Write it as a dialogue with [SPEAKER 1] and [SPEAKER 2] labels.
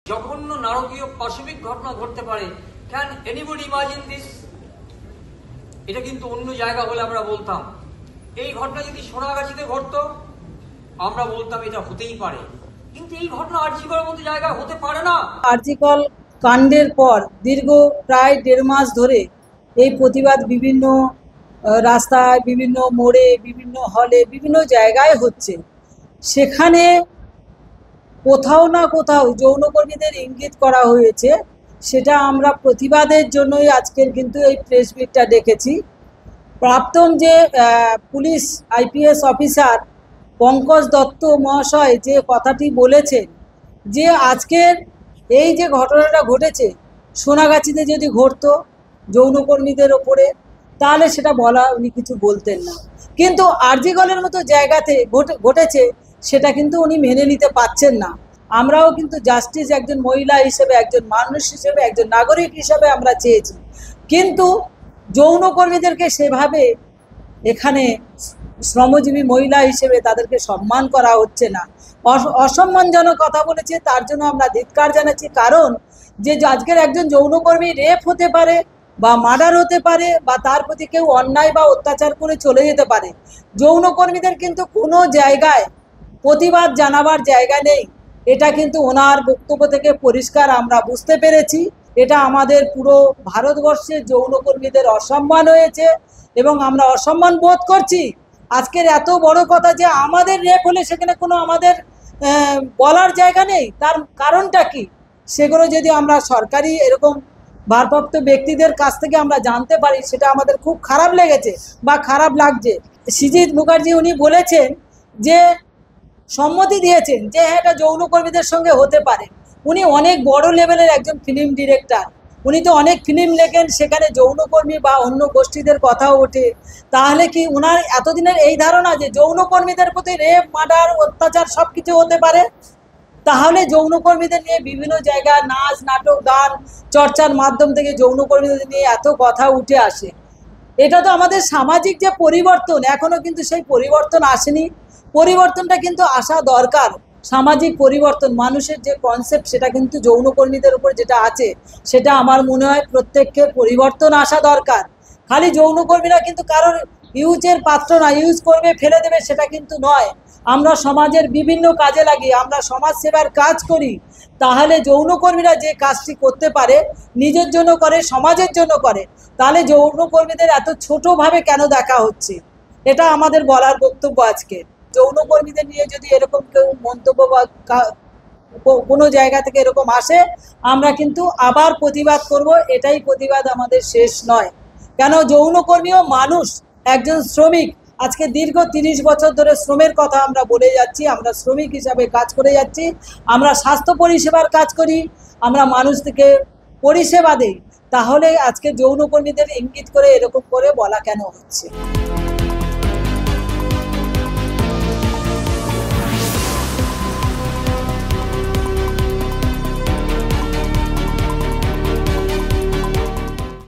[SPEAKER 1] জঘন্য নারকীয় পাশবিক ঘটনা ঘটতে পারে। Can anybody imagine this? এটা কিন্তু অন্য জায়গা হলে আমরা বলতাম। এই ঘটনা যদি সোনাগাছিতে ঘটতো আমরা বলতাম এটা হতেই পারে, কিন্তু এই ঘটনা আরজিকরের মতো জায়গা হতে পারে না।
[SPEAKER 2] আরজিকর কাণ্ডের পর দীর্ঘ প্রায় 1.5 মাস ধরে এই প্রতিবাদ বিভিন্ন রাস্তায়, বিভিন্ন মোড়ে, বিভিন্ন হলে, বিভিন্ন জায়গায় হচ্ছে। সেখানে কোথাও না কোথাও যৌনকর্মীদের ইঙ্গিত করা হয়েছে। সেটা আমরা প্রতিবাদের জন্যই আজকের কিন্তু এই প্রেস মিটটা ডেকেছি। প্রাক্তন যে police IPS officer Pankaj Dutta মহাশয় যে কথাটি বলেছেন যে আজকের এই যে ঘটনাটা ঘটেছে সোনাগাছিতে যদি ঘটতো যৌনকর্মীদের ওপরে, তাহলে সেটা বলা উনি কিছু বলতেন না, কিন্তু আরজিকরের মতো জায়গাতে ঘটেছে সেটা কিন্তু উনি মেনে নিতে পারছেন না। আমরাও কিন্তু জাস্টিস একজন মহিলা হিসেবে, একজন মানুষ হিসেবে, একজন নাগরিক হিসেবে আমরা চেয়েছি, কিন্তু যৌনকর্মীদেরকে সেভাবে এখানে শ্রমজীবী মহিলা হিসেবে তাদেরকে সম্মান করা হচ্ছে না, অসম্মানজনক কথা বলেছে। তার জন্য আমরা ধিক্কার জানাচ্ছি, কারণ যে আজকের একজন যৌনকর্মী রেপ হতে পারে বা মার্ডার হতে পারে বা তার প্রতি কেউ অন্যায় বা অত্যাচার করে চলে যেতে পারে। যৌনকর্মীদের কিন্তু কোনো জায়গায় প্রতিবাদ জানাবার জায়গা নেই, এটা কিন্তু ওনার বক্তব্য থেকে পরিষ্কার আমরা বুঝতে পেরেছি। এটা আমাদের পুরো ভারতবর্ষের যৌনকর্মীদের অসম্মান হয়েছে এবং আমরা অসম্মান বোধ করছি। আজকের এত বড় কথা যে আমাদের রেপ হলে সেখানে কোনো আমাদের বলার জায়গা নেই, তার কারণটা কি? সেগুলো যদি আমরা সরকারি এরকম ভারপ্রাপ্ত ব্যক্তিদের কাছ থেকে আমরা জানতে পারি, সেটা আমাদের খুব খারাপ লেগেছে বা খারাপ লাগছে। সৃজিত মুখার্জি উনি বলেছেন যে সম্মতি দিয়েছেন যে হ্যাঁ এটা যৌনকর্মীদের সঙ্গে হতে পারে। উনি অনেক বড় লেভেলের একজন ফিল্ম ডিরেক্টর, উনি তো অনেক ফিল্ম লেখেন, সেখানে যৌনকর্মী বা অন্য গোষ্ঠীদের কথাও ওঠে। তাহলে কি ওনার এতদিনের এই ধারণা যে যৌনকর্মীদের প্রতি রেপ, মার্ডার, অত্যাচার সব কিছু হতে পারে? তাহলে যৌনকর্মীদের নিয়ে বিভিন্ন জায়গায় নাচ, নাটক, গান চর্চার মাধ্যম থেকে যৌনকর্মীদের নিয়ে এত কথা উঠে আসে। এটা তো আমাদের সামাজিক যে পরিবর্তন, এখনো কিন্তু সেই পরিবর্তন আসেনি। পরিবর্তনটা কিন্তু আসা দরকার। সামাজিক পরিবর্তন, মানুষের যে কনসেপ্ট, সেটা কিন্তু যৌনকর্মীদের উপর যেটা আছে সেটা আমার মনে হয় প্রত্যেককে পরিবর্তন আসা দরকার। খালি যৌনকর্মীরা কিন্তু কারোর ইউজের পাত্র না, ইউজ করবে ফেলে দেবে সেটা কিন্তু নয়। আমরা সমাজের বিভিন্ন কাজে লাগি, আমরা সমাজ সেবার কাজ করি, তাহলে যৌনকর্মীরা যে কাজটি করতে পারে নিজের জন্য করে, সমাজের জন্য করে, তাহলে যৌনকর্মীদের এত ছোটোভাবে কেন দেখা হচ্ছে? এটা আমাদের বলার বক্তব্য আজকে। যৌনকর্মীদের নিয়ে যদি এরকম কেউ মন্তব্য বা কোনো জায়গা থেকে এরকম আসে, আমরা কিন্তু আবার প্রতিবাদ করব। এটাই প্রতিবাদ, আমাদের শেষ নয়। কেন যৌনকর্মীও মানুষ, একজন শ্রমিক। আজকে দীর্ঘ 30 বছর ধরে শ্রমের কথা আমরা বলে যাচ্ছি, আমরা শ্রমিক হিসাবে কাজ করে যাচ্ছি, আমরা স্বাস্থ্য পরিষেবার কাজ করি, আমরা মানুষকে পরিষেবা দিই। তাহলে আজকে যৌনকর্মীদের ইঙ্গিত করে এরকম করে বলা কেন হচ্ছে?